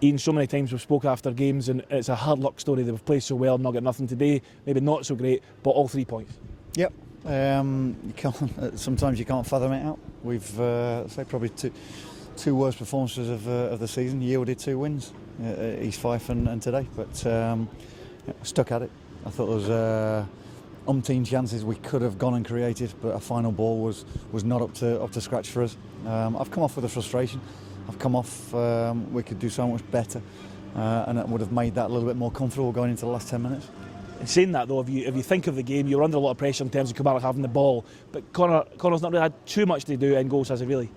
Ian, so many times we've spoke after games and it's a hard luck story that we've played so well and not got nothing today, maybe not so great, but all 3 points. Yep. You can't, sometimes you can't fathom it out. We've say probably two worst performances of the season, yielded 2 wins, East Fife and today, but stuck at it. I thought there was umpteen chances we could have gone and created, but a final ball was not up to scratch for us. I've come off with a frustration. I've come off, we could do so much better, and it would have made that a little bit more comfortable going into the last 10 minutes. In saying that though, if you think of the game, you're under a lot of pressure in terms of Kilmarnock having the ball, but Connor's not really had too much to do in goals, has he really?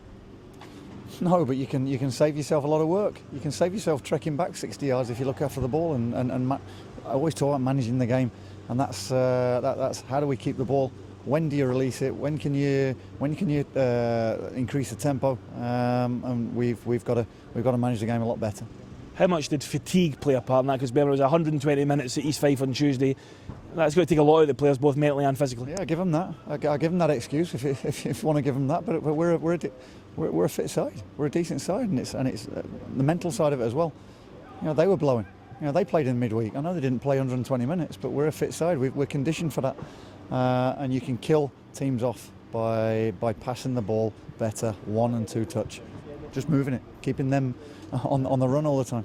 No, but you can save yourself a lot of work. You can save yourself trekking back 60 yards if you look after the ball, and I always talk about managing the game, and that's how do we keep the ball. When do you release it? When can you increase the tempo? And we've got to manage the game a lot better. How much did fatigue play a part in that? Because remember, it was 120 minutes at East Fife on Tuesday. That's going to take a lot out of the players, both mentally and physically. Yeah, I give them that. I give them that excuse if you want to give them that. But we're a fit side. We're a decent side, and it's the mental side of it as well. You know, they were blowing. You know, they played in midweek. I know they didn't play 120 minutes, but we're a fit side. We're conditioned for that. And you can kill teams off by passing the ball better, 1 and 2 touch, just moving it, keeping them on the run all the time.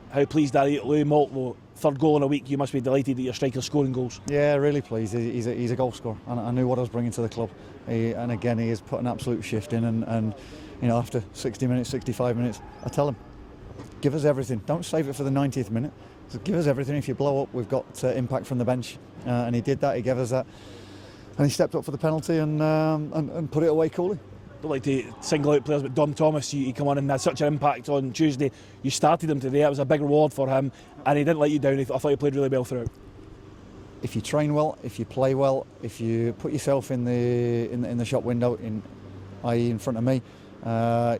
How pleased are you at Loup though? 3rd goal in a week. You must be delighted that your striker's scoring goals. Yeah, really pleased. He's a goal scorer, and I knew what I was bringing to the club. And again, he has put an absolute shift in. And you know, after 60 minutes, 65 minutes, I tell him, give us everything. Don't save it for the 90th minute. So give us everything. If you blow up, we've got impact from the bench, and he did that. He gave us that, and he stepped up for the penalty and put it away coolly. I'd like to single out players, but Dom Thomas, he come on and had such an impact on Tuesday. You started him today. It was a big reward for him, and he didn't let you down. I thought he played really well throughout. If you train well, if you play well, if you put yourself in the shop window, i.e. in front of me,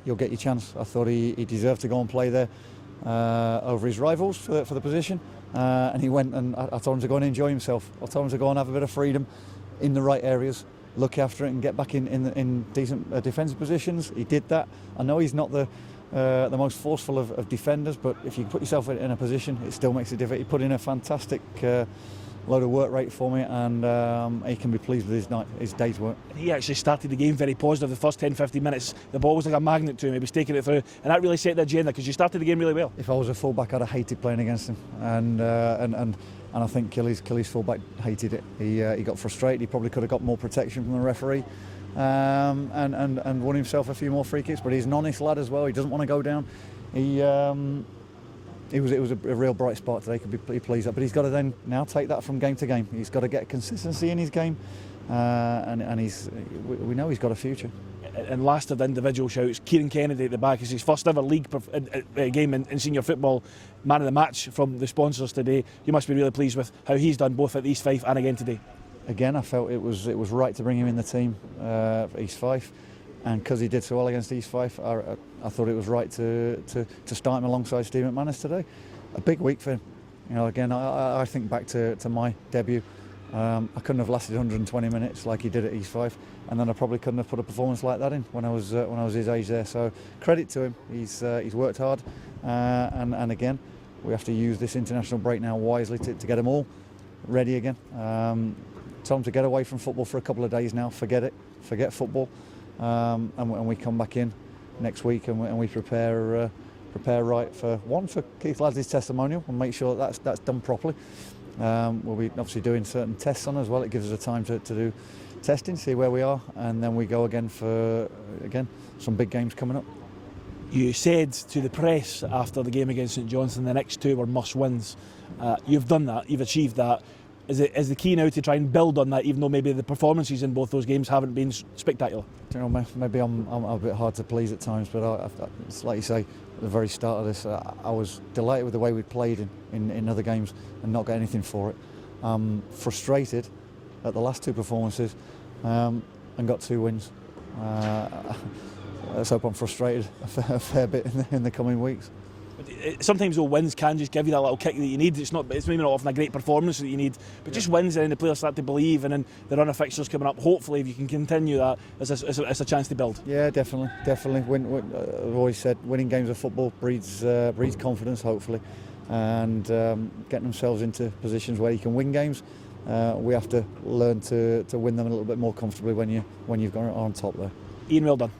you'll get your chance. I thought he deserved to go and play there over his rivals for the position, and he went, and I told him to go and enjoy himself. I told him to go and have a bit of freedom in the right areas, look after it and get back in decent defensive positions. He did that. I know he's not the most forceful of defenders, but if you put yourself in a position, it still makes it difficult. He put in a fantastic load of work rate for me, and he can be pleased with his day's work. He actually started the game very positive. The first 10-15 minutes, the ball was like a magnet to him. He was taking it through, and that really set the agenda, because you started the game really well. If I was a fullback, I'd have hated playing against him, and I think Killy's fullback hated it. He got frustrated. He probably could have got more protection from the referee, and won himself a few more free kicks. But he's an honest lad as well. He doesn't want to go down. It was a real bright spot today. Could be pleased with that. But he's got to then now take that from game to game. He's got to get consistency in his game, and we know he's got a future. And last of the individual shouts, Kieran Kennedy at the back is his first ever league game in senior football, man of the match from the sponsors today. You must be really pleased with how he's done both at East Fife and again today. Again, I felt it was right to bring him in the team for East Fife, and because he did so well against East Fife, I thought it was right to start him alongside Steve McManus today. A big week for him. You know, again, I think back to my debut. I couldn't have lasted 120 minutes like he did at East Fife, and then I probably couldn't have put a performance like that in when I was his age there. So credit to him. He's worked hard, and again, we have to use this international break now wisely to get them all ready again. Tell them to get away from football for a couple of days now. Forget football, and we come back in next week and we prepare right for Keith Ladsley's testimonial and make sure that's done properly. We'll be obviously doing certain tests on as well. It gives us a time to do testing, see where we are, and then we go again for some big games coming up. You said to the press after the game against St Johnstone the next 2 were must-wins. You've done that, you've achieved that. Is the key now to try and build on that, even though maybe the performances in both those games haven't been spectacular? You know, maybe I'm a bit hard to please at times, but it's like you say, at the very start of this, I was delighted with the way we played in other games and not got anything for it. Frustrated at the last 2 performances and got 2 wins. Let's hope I'm frustrated a fair bit in the coming weeks. Sometimes though wins can just give you that little kick that you need. It's maybe not often a great performance that you need, but just wins, and then the players start to believe, and then the run of fixtures coming up. Hopefully, if you can continue that, it's a chance to build. Yeah, definitely. I've always said winning games of football breeds confidence, hopefully, and getting themselves into positions where you can win games. We have to learn to win them a little bit more comfortably when you've gone on top there. Ian, well done.